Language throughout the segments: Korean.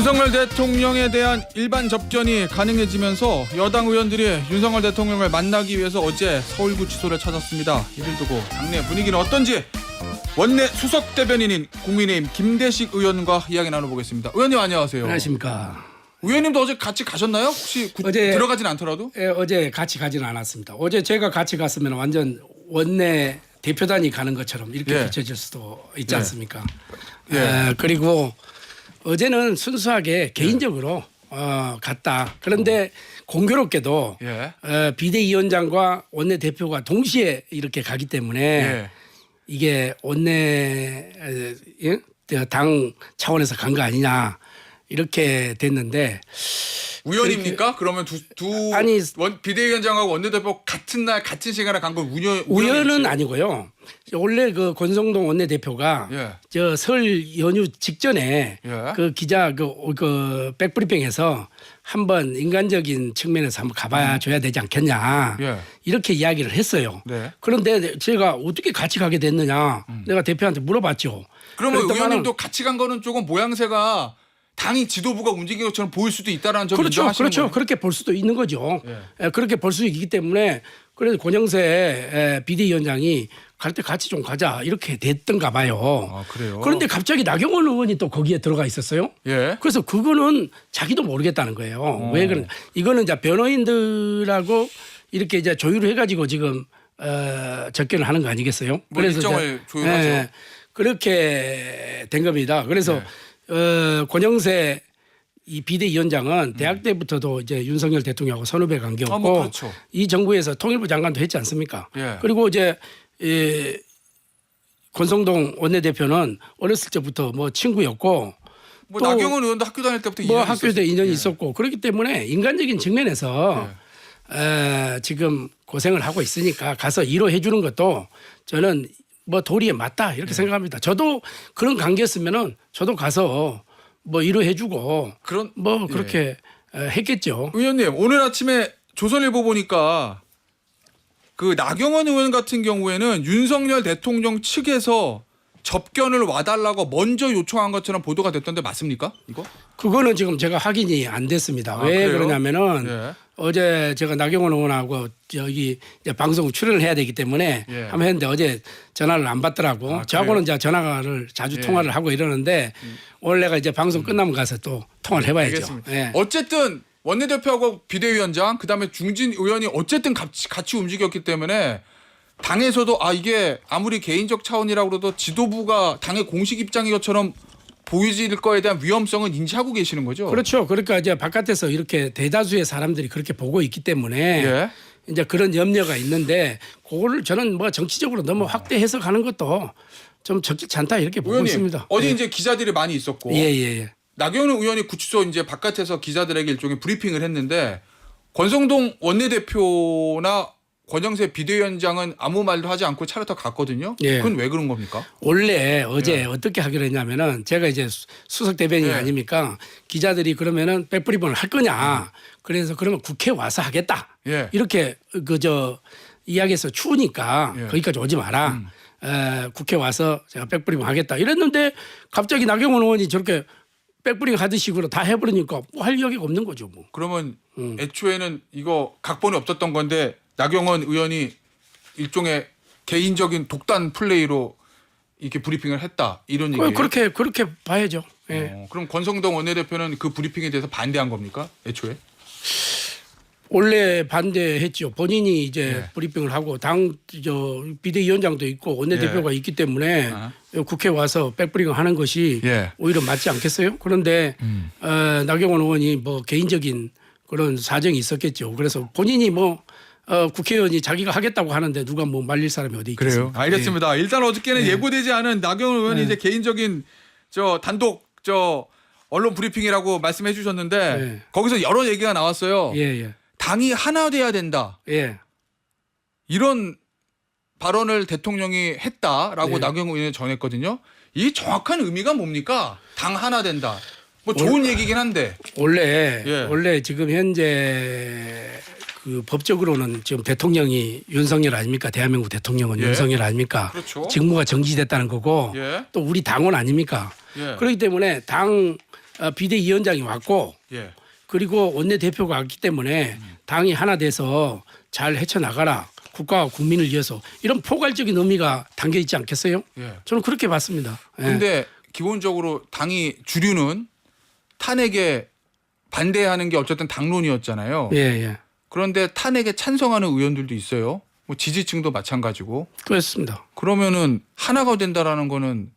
윤석열 대통령에 대한 일반 접견이 가능해지면서 여당 의원들이 윤석열 대통령을 만나기 위해서 어제 서울구치소를 찾았습니다. 이를 두고 당내 분위기는 어떤지 원내 수석 대변인인 국민의힘 김대식 의원과 이야기 나눠보겠습니다. 의원님 안녕하세요. 안녕하십니까. 의원님도 어제 같이 가셨나요? 혹시 어제 들어가진 않더라도? 예, 어제 같이 가지는 않았습니다. 어제 제가 같이 갔으면 완전 원내 대표단이 가는 것처럼 이렇게 예. 비춰질 수도 있지 예. 않습니까? 예. 그리고 어제는 순수하게 개인적으로 갔다. 그런데 공교롭게도 예. 비대위원장과 원내대표가 동시에 이렇게 가기 때문에 예. 이게 원내 당 차원에서 간 거 아니냐 이렇게 됐는데 우연입니까? 그러면 아니, 비대위원장하고 원내대표 같은 날 같은 시간에 간 건 우연은 아니고요. 원래 그 권성동 원내대표가 예. 저 설 연휴 직전에 예. 그 기자 그 백브리핑에서 한번 인간적인 측면에서 한번 가봐줘야 되지 않겠냐 예. 이렇게 이야기를 했어요. 네. 그런데 제가 어떻게 같이 가게 됐느냐 내가 대표한테 물어봤죠. 그러면 그랬더만은 의원님도 같이 간 거는 조금 모양새가 당이 지도부가 움직인 것처럼 보일 수도 있다는 점 그렇죠, 인정하시는 그렇죠. 거예요? 그렇게 볼 수도 있는 거죠. 예. 그렇게 볼 수 있기 때문에 그래서 권영세 비대위원장이 갈 때 같이 좀 가자 이렇게 됐던가 봐요. 아, 그래요? 그런데 갑자기 나경원 의원이 또 거기에 들어가 있었어요. 예. 그래서 그거는 자기도 모르겠다는 거예요. 왜 그런? 이거는 이제 변호인들하고 이렇게 이제 조율을 해가지고 지금 접견을 하는 거 아니겠어요? 뭐 일정을 조율하죠. 그렇게 된 겁니다. 그래서 권영세 이 비대위원장은 대학 때부터도 이제 윤석열 대통령하고 선후배 관계였고 뭐 그렇죠. 이 정부에서 통일부 장관도 했지 않습니까? 예. 그리고 이제 권성동 원내대표는 어렸을 때부터 뭐 친구였고 뭐 또 나경원 의원도 학교 다닐 때부터 뭐 인연이 학교 때 인연이 예. 있었고 그렇기 때문에 인간적인 측면에서 지금 고생을 하고 있으니까 가서 위로해 주는 것도 저는 뭐 도리에 맞다 이렇게 생각합니다. 저도 그런 관계였으면은 저도 가서 뭐 위로해 주고 그런 뭐 그렇게 했겠죠. 의원님 오늘 아침에 조선일보 보니까 그 나경원 의원 같은 경우에는 윤석열 대통령 측에서 접견을 와달라고 먼저 요청한 것처럼 보도가 됐던데 맞습니까? 이거? 그거는 지금 제가 확인이 안 됐습니다. 왜 그래요? 그러냐면은 예. 어제 제가 나경원 의원하고 여기 이제 방송 출연을 해야 되기 때문에 예. 한번 했는데 어제 전화를 안 받더라고. 아, 저하고는 이제 전화를 자주 예. 통화를 하고 이러는데 원래가 이제 방송 끝나면 가서 또 통화를 해봐야죠. 알겠습니다. 예. 어쨌든 원내대표하고 비대위원장 그다음에 중진 의원이 어쨌든 같이 움직였기 때문에 당에서도 이게 아무리 개인적 차원이라고 그래도 지도부가 당의 공식 입장인 것처럼 보이질 거에 대한 위험성은 인지하고 계시는 거죠? 그렇죠. 그러니까 이제 바깥에서 이렇게 대다수의 사람들이 그렇게 보고 있기 때문에 예. 이제 그런 염려가 있는데 그거를 저는 뭐 정치적으로 너무 확대 해석하는 것도 좀 적절치 않다 이렇게 보고 의원님 있습니다. 어제 예. 이제 기자들이 많이 있었고 예. 나경원 의원이 구치소 이제 바깥에서 기자들에게 일종의 브리핑을 했는데 권성동 원내대표나 권영세 비대위원장은 아무 말도 하지 않고 차를 타고 갔거든요. 예. 그건 왜 그런 겁니까? 원래 어제 어떻게 하기로 했냐면은 제가 이제 수석 대변인 예. 아닙니까? 기자들이 그러면은 백브리핑을 할 거냐? 그래서 그러면 국회 와서 하겠다. 예. 이렇게 이야기해서 추우니까 예. 거기까지 오지 마라. 국회 와서 제가 백브리핑 하겠다. 이랬는데 갑자기 나경원 의원이 저렇게 백브리핑 하듯이 식으로 다 해버리니까 뭐 할 이야기가 없는 거죠. 뭐. 그러면 애초에는 이거 각본이 없었던 건데 나경원 의원이 일종의 개인적인 독단 플레이로 이렇게 브리핑을 했다 이런 얘기예요. 그렇게 봐야죠. 예. 그럼 권성동 원내대표는 그 브리핑에 대해서 반대한 겁니까? 애초에? 원래 반대했죠. 본인이 이제 예. 브리핑을 하고 비대위원장도 있고 원내대표가 있기 때문에 국회 와서 백브리핑 하는 것이 예. 오히려 맞지 않겠어요? 그런데 나경원 의원이 뭐 개인적인 그런 사정이 있었겠죠. 그래서 본인이 뭐 국회의원이 자기가 하겠다고 하는데 누가 뭐 말릴 사람이 어디 있겠습니까? 그래요. 알겠습니다. 일단 어저께는 예. 예고되지 않은 나경원 의원이 이제 개인적인 단독 언론 브리핑이라고 말씀해 주셨는데 예. 거기서 여러 얘기가 나왔어요. 예. 당이 하나 돼야 된다. 예. 이런 발언을 대통령이 했다라고 네. 나경원 의원이 전했거든요. 이 정확한 의미가 뭡니까? 당 하나 된다. 뭐 좋은 얘기긴 한데. 원래 지금 현재 그 법적으로는 지금 대통령이 윤석열 아닙니까? 대한민국 대통령은 예. 윤석열 아닙니까? 그렇죠. 직무가 정지됐다는 거고 예. 또 우리 당원 아닙니까? 예. 그렇기 때문에 당 비대위원장이 왔고 예. 그리고 원내대표가 왔기 때문에 당이 하나 돼서 잘 헤쳐나가라. 국가와 국민을 위해서 이런 포괄적인 의미가 담겨 있지 않겠어요? 예. 저는 그렇게 봤습니다. 예. 근데 기본적으로 당이 주류는 탄핵에 반대하는 게 어쨌든 당론이었잖아요. 예, 예. 그런데 탄핵에 찬성하는 의원들도 있어요. 뭐 지지층도 마찬가지고. 그렇습니다. 그러면은 하나가 된다라는 거는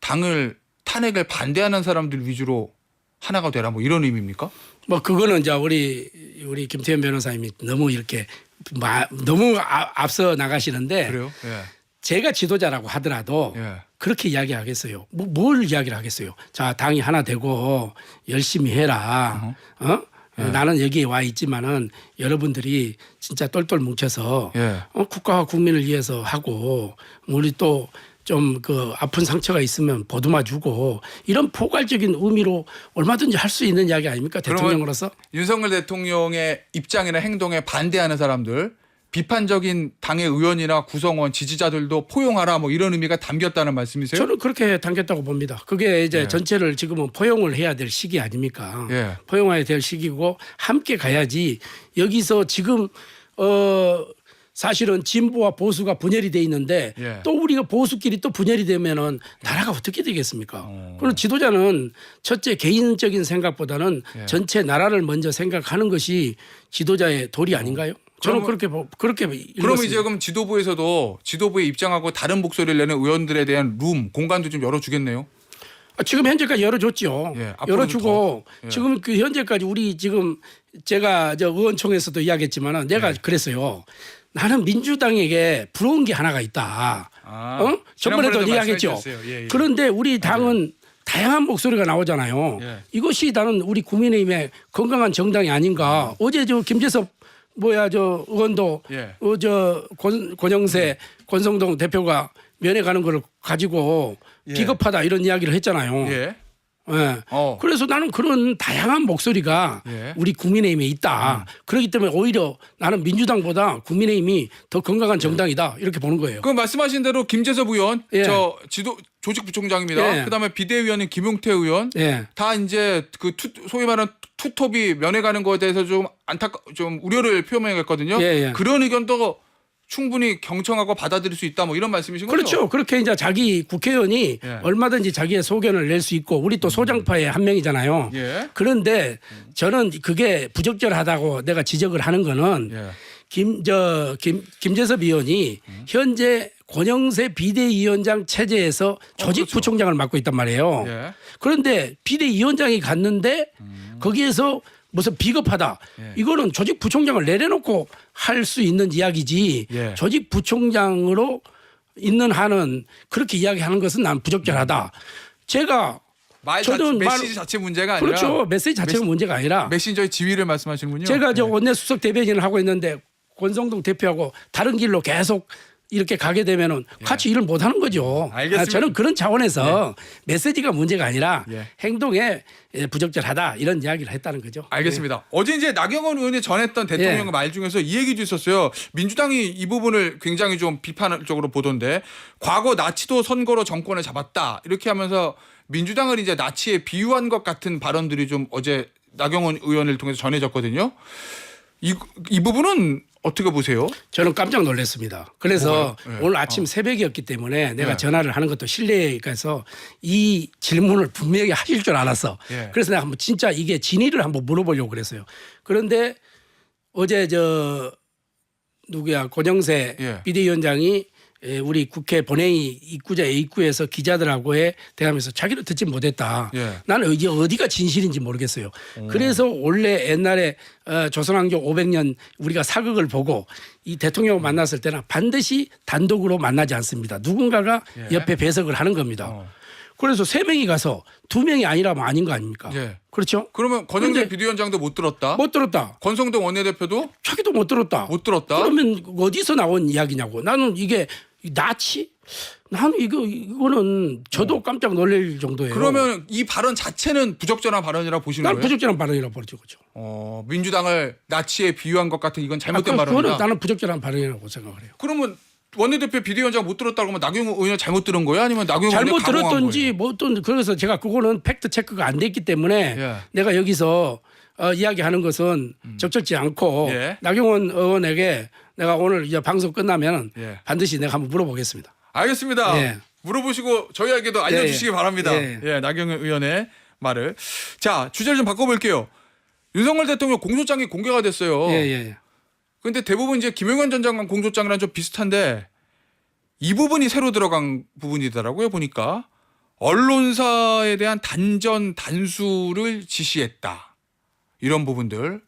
당을 탄핵을 반대하는 사람들 위주로 하나가 되라 뭐 이런 의미입니까? 뭐 그거는 이제 우리 김태현 변호사님이 너무 이렇게 너무 앞서 나가시는데 그래요? 예. 제가 지도자라고 하더라도 예. 그렇게 이야기하겠어요. 뭘 이야기를 하겠어요. 자, 당이 하나 되고 열심히 해라. 나는 여기에 와 있지만은 여러분들이 진짜 똘똘 뭉쳐서 예. 국가와 국민을 위해서 하고 우리 또 좀 그 아픈 상처가 있으면 보듬어 주고 이런 포괄적인 의미로 얼마든지 할 수 있는 이야기 아닙니까? 대통령으로서. 윤석열 대통령의 입장이나 행동에 반대하는 사람들, 비판적인 당의 의원이나 구성원, 지지자들도 포용하라 뭐 이런 의미가 담겼다는 말씀이세요? 저는 그렇게 담겼다고 봅니다. 그게 이제 예. 전체를 지금은 포용을 해야 될 시기 아닙니까? 예. 포용해야 될 시기고 함께 가야지 여기서 지금 사실은 진보와 보수가 분열이 돼 있는데 예. 또 우리가 보수끼리 또 분열이 되면은 나라가 어떻게 되겠습니까? 그럼 지도자는 첫째 개인적인 생각보다는 예. 전체 나라를 먼저 생각하는 것이 지도자의 도리 아닌가요? 저는 그렇게 그럼 읽었습니다. 이제 그럼 지도부에서도 지도부의 입장하고 다른 목소리를 내는 의원들에 대한 공간도 좀 열어주겠네요. 지금 현재까지 열어줬죠. 예, 앞으로도 열어주고 더. 예. 지금 그 현재까지 우리 지금 제가 저 의원총회에서도 이야기했지만은 내가 그랬어요. 나는 민주당에게 부러운 게 하나가 있다. 저번에도 이야기했죠. 예, 예. 그런데 우리 당은 다양한 목소리가 나오잖아요. 예. 이것이 나는 우리 국민의힘의 건강한 정당이 아닌가. 어제 저 김재섭 저 의원도 예. 저 권영세 권성동 대표가 면회 가는 걸 가지고 예. 비겁하다 이런 이야기를 했잖아요. 예. 예. 그래서 나는 그런 다양한 목소리가 예. 우리 국민의힘에 있다. 그렇기 때문에 오히려 나는 민주당보다 국민의힘이 더 건강한 정당이다 이렇게 보는 거예요. 그럼 말씀하신 대로 김재섭 의원, 예. 저 조직부총장입니다. 예. 그다음에 비대위원인 김용태 의원, 예. 다 이제 그 소위 말하는 투톱이 면회 가는 거에 대해서 좀 우려를 표명했거든요. 예, 예. 그런 의견도 충분히 경청하고 받아들일 수 있다 뭐 이런 말씀이신 거죠? 그렇죠. 그렇게 이제 자기 국회의원이 예. 얼마든지 자기의 소견을 낼 수 있고 우리 또 소장파의 한 명이잖아요. 예. 그런데 저는 그게 부적절하다고 내가 지적을 하는 거는 예. 김재섭 의원이 현재 권영세 비대위원장 체제에서 조직부총장을 맡고 있단 말이에요. 예. 그런데 비대위원장이 갔는데 거기에서 무슨 비겁하다. 예. 이거는 조직부총장을 내려놓고 할 수 있는 이야기지. 예. 조직부총장으로 있는 한은 그렇게 이야기하는 것은 난 부적절하다. 제가 메시지 자체 문제가 아니라 그렇죠. 메시지 자체가 문제가 아니라 메신저의 지위를 말씀하시는군요. 제가 저 예. 원내수석 대변인을 하고 있는데 권성동 대표하고 다른 길로 계속 이렇게 가게 되면은 같이 일을 못 하는 거죠. 알겠습니다. 저는 그런 차원에서 메시지가 문제가 아니라 예. 행동에 부적절하다 이런 이야기를 했다는 거죠. 알겠습니다. 어제 이제 나경원 의원이 전했던 대통령 예. 말 중에서 이 얘기도 있었어요. 민주당이 이 부분을 굉장히 좀 비판적으로 보던데 과거 나치도 선거로 정권을 잡았다 이렇게 하면서 민주당을 이제 나치에 비유한 것 같은 발언들이 좀 어제 나경원 의원을 통해서 전해졌거든요. 이 부분은 어떻게 보세요? 저는 깜짝 놀랐습니다. 그래서 뭐가요? 예. 오늘 아침 새벽이었기 때문에 내가 예. 전화를 하는 것도 실례가서 이 질문을 분명히 하실 줄 알았어. 예. 그래서 내가 한번 진짜 이게 진위를 한번 물어보려고 그랬어요. 그런데 어제 권영세 예. 비대위원장이 우리 국회 본회의 입구자 입구에서 기자들하고의 대화하면서 자기를 듣지 못했다. 예. 나는 이게 어디가 진실인지 모르겠어요. 그래서 원래 옛날에 조선왕조 500년 우리가 사극을 보고 이 대통령을 만났을 때는 반드시 단독으로 만나지 않습니다. 누군가가 예. 옆에 배석을 하는 겁니다. 그래서 3명이 가서 2명이 아니라면 아닌 거 아닙니까? 예. 그렇죠? 그러면 권영세 그런데 비대위원장도 못 들었다. 못 들었다. 권성동 원내대표도 자기도 못 들었다. 못 들었다. 그러면 어디서 나온 이야기냐고. 나는 이게 나치? 나는 이거는 저도 깜짝 놀랄 정도예요. 그러면 이 발언 자체는 부적절한 발언이라고 보시는 난 거예요? 부적절한 발언이라고 보죠. 그죠. 민주당을 나치에 비유한 것 같은 이건 잘못된 그거는 발언이다. 나는 부적절한 발언이라고 생각을 해요. 그러면 원내대표 비대위원장 못 들었다고 하면 나경원 의원 잘못 들은 거예요? 아니면 나경원 잘못 의원이 가공한 들었던지 뭐 또 그래서 제가 그거는 팩트 체크가 안 됐기 때문에 예. 내가 여기서 이야기하는 것은 적절치 않고 예. 나경원 의원에게 내가 오늘 이제 방송 끝나면 예. 반드시 내가 한번 물어보겠습니다. 알겠습니다. 예. 물어보시고 저희에게도 알려주시기 예. 바랍니다. 예. 예, 나경원 의원의 말을. 자, 주제를 좀 바꿔볼게요. 윤석열 대통령 공소장이 공개가 됐어요. 예. 근데 대부분 이제 김용현 전 장관 공소장이랑 좀 비슷한데 이 부분이 새로 들어간 부분이더라고요. 보니까 언론사에 대한 단전 단수를 지시했다. 이런 부분들.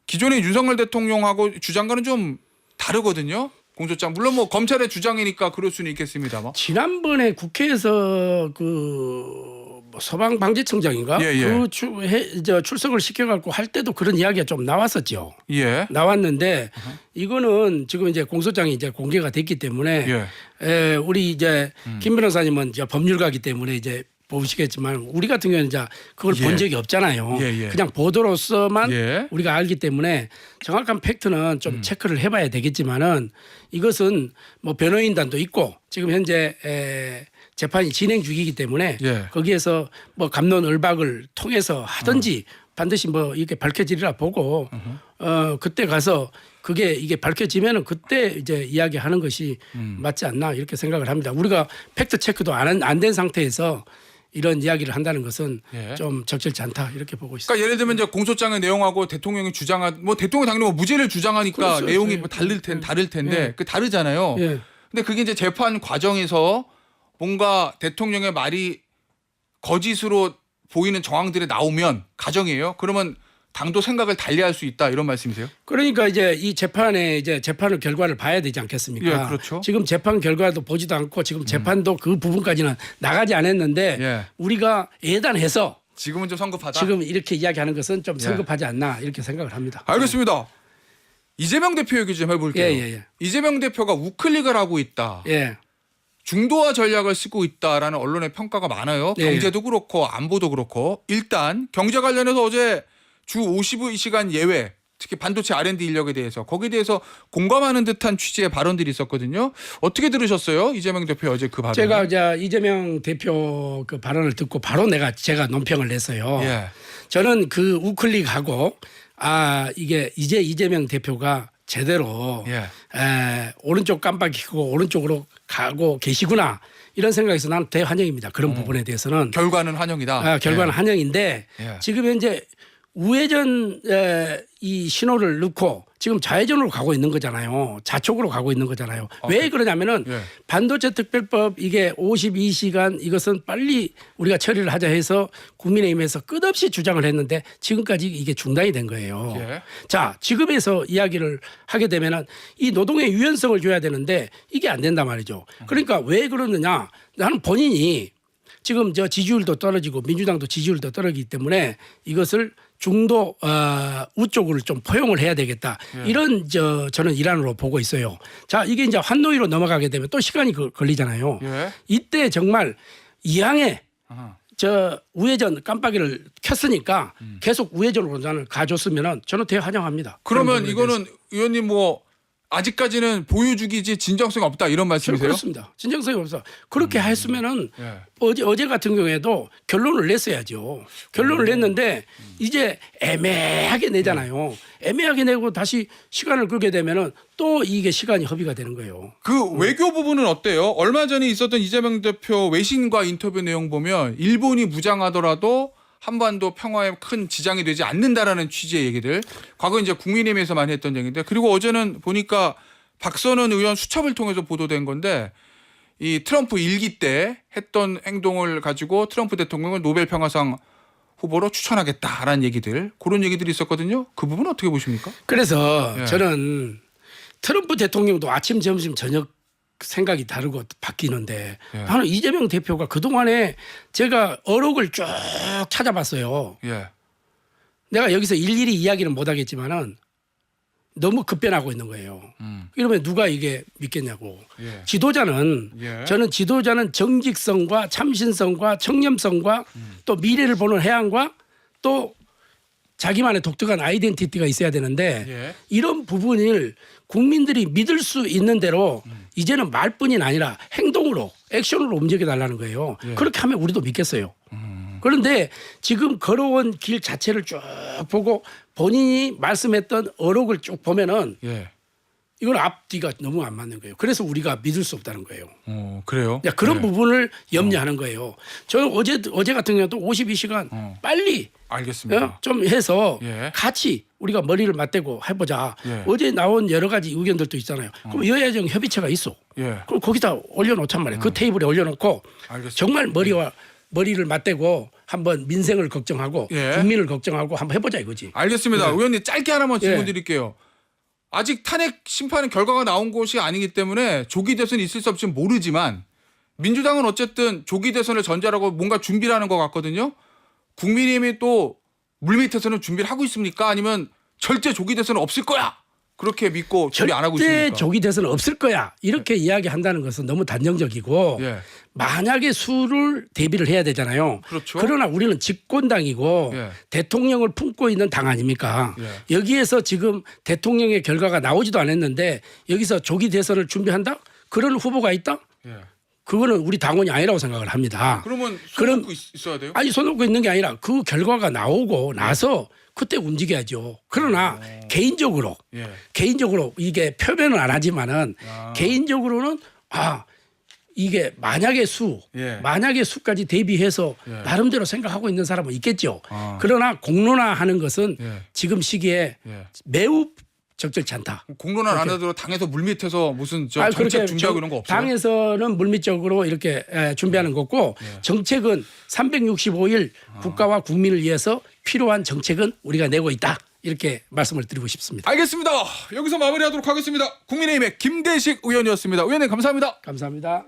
기존의 윤석열 대통령하고 주장과는 좀 다르거든요. 공소장. 물론 뭐 검찰의 주장이니까 그럴 수는 있겠습니다만. 지난번에 국회에서 뭐 소방방재청장인가 예, 예. 그 출석을 시켜갖고 할 때도 그런 이야기가 좀 나왔었죠. 예. 나왔는데 이거는 지금 이제 공소장이 이제 공개가 됐기 때문에 예. 우리 이제 김 변호사님은 이제 법률가이기 때문에 이제 보시겠지만 우리 같은 경우는 이제 그걸 예. 본 적이 없잖아요. 예. 그냥 보도로서만 예. 우리가 알기 때문에 정확한 팩트는 좀 체크를 해봐야 되겠지만은 이것은 뭐 변호인단도 있고 지금 현재 재판이 진행 중이기 때문에 예. 거기에서 뭐 갑론을박을 통해서 하든지 반드시 뭐 이렇게 밝혀지리라 보고 그때 가서 그게 이게 밝혀지면은 그때 이제 이야기하는 것이 맞지 않나 이렇게 생각을 합니다. 우리가 팩트 체크도 안 된 상태에서 이런 이야기를 한다는 것은 예. 좀 적절치 않다 이렇게 보고 있습니다. 그러니까 예를 들면 이제 공소장의 내용하고 대통령이 주장한 뭐 대통령 당연히 뭐 무죄를 주장하니까 그렇죠. 내용이 예. 뭐 다를 텐데 예. 그 다르잖아요. 예. 근데 그게 이제 재판 과정에서 뭔가 대통령의 말이 거짓으로 보이는 정황들이 나오면 가정이에요. 그러면 당도 생각을 달리할 수 있다 이런 말씀이세요? 그러니까 이제 이 재판의 결과를 봐야 되지 않겠습니까? 예, 그렇죠. 지금 재판 결과도 보지도 않고 지금 재판도 그 부분까지는 나가지 않았는데 예. 우리가 예단해서 지금은 좀 성급하다. 지금 이렇게 이야기하는 것은 좀 예. 성급하지 않나 이렇게 생각을 합니다. 알겠습니다. 이재명 대표 얘기 좀 해볼게요. 예. 이재명 대표가 우클릭을 하고 있다. 예. 중도화 전략을 쓰고 있다라는 언론의 평가가 많아요. 예. 경제도 그렇고 안보도 그렇고. 일단 경제 관련해서 어제 주 52시간 예외 특히 반도체 R&D 인력에 대해서 거기에 대해서 공감하는 듯한 취지의 발언들이 있었거든요. 어떻게 들으셨어요? 이재명 대표 어제 그 발언. 제가 이제 이재명 대표 그 발언을 듣고 바로 제가 논평을 냈어요. 예. 저는 그 우클릭하고 이게 이제 이재명 대표가 제대로 예. 오른쪽 깜빡이고 오른쪽으로 가고 계시구나 이런 생각에서 나는 대환영입니다. 그런 부분에 대해서는 결과는 환영이다. 결과는 예. 환영인데 예. 지금 현재 우회전 이 신호를 넣고 지금 좌회전으로 가고 있는 거잖아요. 좌촉으로 가고 있는 거잖아요. 왜 그러냐면은 예. 반도체 특별법 이게 52시간 이것은 빨리 우리가 처리를 하자 해서 국민의힘에서 끝없이 주장을 했는데 지금까지 이게 중단이 된 거예요. 예. 자, 지금에서 이야기를 하게 되면은 이 노동의 유연성을 줘야 되는데 이게 안 된단 말이죠. 그러니까 왜 그러느냐? 나는 본인이 지금 지지율도 떨어지고 민주당도 지지율도 떨어지기 때문에 이것을 중도 우쪽을 좀 포용을 해야 되겠다. 이런 저는 일환으로 보고 있어요. 자, 이게 이제 환노위로 넘어가게 되면 또 시간이 걸리잖아요. 예. 이때 정말 이왕에 아하. 우회전 깜빡이를 켰으니까 계속 우회전으로 나는 가줬으면은 저는 대환영합니다. 그러면 그런 부분에 이거는 의원님 뭐 아직까지는 보여주기지 진정성이 없다 이런 대해서. 말씀이세요? 그렇습니다. 진정성이 없어. 그렇게 했으면은 예. 어제 같은 경우에도 결론을 냈어야죠. 결론을 냈는데 이제 애매하게 내잖아요. 애매하게 내고 다시 시간을 끌게 되면은 또 이게 시간이 허비가 되는 거예요. 그 외교 부분은 어때요? 얼마 전에 있었던 이재명 대표 외신과 인터뷰 내용 보면 일본이 무장하더라도 한반도 평화에 큰 지장이 되지 않는다라는 취지의 얘기들. 과거 이제 국민의힘에서 많이 했던 얘기인데 그리고 어제는 보니까 박선원 의원 수첩을 통해서 보도된 건데 이 트럼프 일기 때 했던 행동을 가지고 트럼프 대통령을 노벨 평화상 후보로 추천하겠다라는 얘기들 그런 얘기들이 있었거든요. 그 부분 어떻게 보십니까? 그래서 예. 저는 트럼프 대통령도 아침, 점심, 저녁 생각이 다르고 바뀌는데 예. 나는 이재명 대표가 그동안에 제가 어록을 쭉 찾아봤어요. 예. 내가 여기서 일일이 이야기는 못하겠지만은 너무 급변하고 있는 거예요. 이러면 누가 이게 믿겠냐고. 예. 지도자는 예. 저는 지도자는 정직성과 참신성과 청렴성과 또 미래를 보는 해안과 또 자기만의 독특한 아이덴티티가 있어야 되는데 예. 이런 부분을 국민들이 믿을 수 있는 대로 이제는 말뿐이 아니라 행동으로 액션으로 움직여 달라는 거예요. 예. 그렇게 하면 우리도 믿겠어요. 그런데 지금 걸어온 길 자체를 쭉 보고 본인이 말씀했던 어록을 쭉 보면은 예. 이건 앞뒤가 너무 안 맞는 거예요. 그래서 우리가 믿을 수 없다는 거예요. 그래요? 야, 그런 예. 부분을 염려하는 거예요. 저는 어제 같은 경우도 52시간 빨리 알겠습니다. 좀 해서 예. 같이 우리가 머리를 맞대고 해보자. 예. 어제 나온 여러 가지 의견들도 있잖아요. 그럼 여야정 협의체가 있어. 예. 그럼 거기다 올려놓단 말이에요. 그 테이블에 올려놓고 알겠습니다. 정말 머리를 맞대고 한번 민생을 걱정하고 예. 국민을 걱정하고 한번 해보자 이거지. 알겠습니다. 네. 의원님 짧게 하나만 질문 예. 드릴게요. 아직 탄핵 심판 결과가 나온 것이 아니기 때문에 조기 대선이 있을 수 없을지 모르지만 민주당은 어쨌든 조기 대선을 전제라고 뭔가 준비를 하는 것 같거든요. 국민의힘이 또 물밑에서는 준비를 하고 있습니까? 아니면 절대 조기 대선은 없을 거야? 그렇게 믿고 준비 안 하고 절대 있습니까? 조기 대선은 없을 거야. 이렇게 이야기한다는 것은 너무 단정적이고 예. 만약에 수를 대비를 해야 되잖아요. 그렇죠. 그러나 우리는 집권당이고 예. 대통령을 품고 있는 당 아닙니까? 예. 여기에서 지금 대통령의 결과가 나오지도 않았는데 여기서 조기 대선을 준비한다? 그런 후보가 있다? 예. 그거는 우리 당원이 아니라고 생각을 합니다. 그러면 손 그럼- 놓고 있어야 돼요? 아니 손 놓고 있는 게 아니라 그 결과가 나오고 나서 그때 움직여야죠. 그러나 개인적으로 예. 이게 표현은 안 하지만은 아. 개인적으로는 이게 만약의 수까지 대비해서 예. 나름대로 생각하고 있는 사람은 있겠죠. 아. 그러나 공론화하는 것은 예. 지금 시기에 예. 매우 적절치 않다. 공론화 안 하더라도 당에서 물밑에서 무슨 저 그렇게 정책 준비하고 이런 거 없어요? 당에서는 물밑적으로 이렇게 준비하는 거고 정책은 365일 국가와 국민을 위해서 필요한 정책은 우리가 내고 있다. 이렇게 말씀을 드리고 싶습니다. 알겠습니다. 여기서 마무리하도록 하겠습니다. 국민의힘의 김대식 의원이었습니다. 의원님 감사합니다. 감사합니다.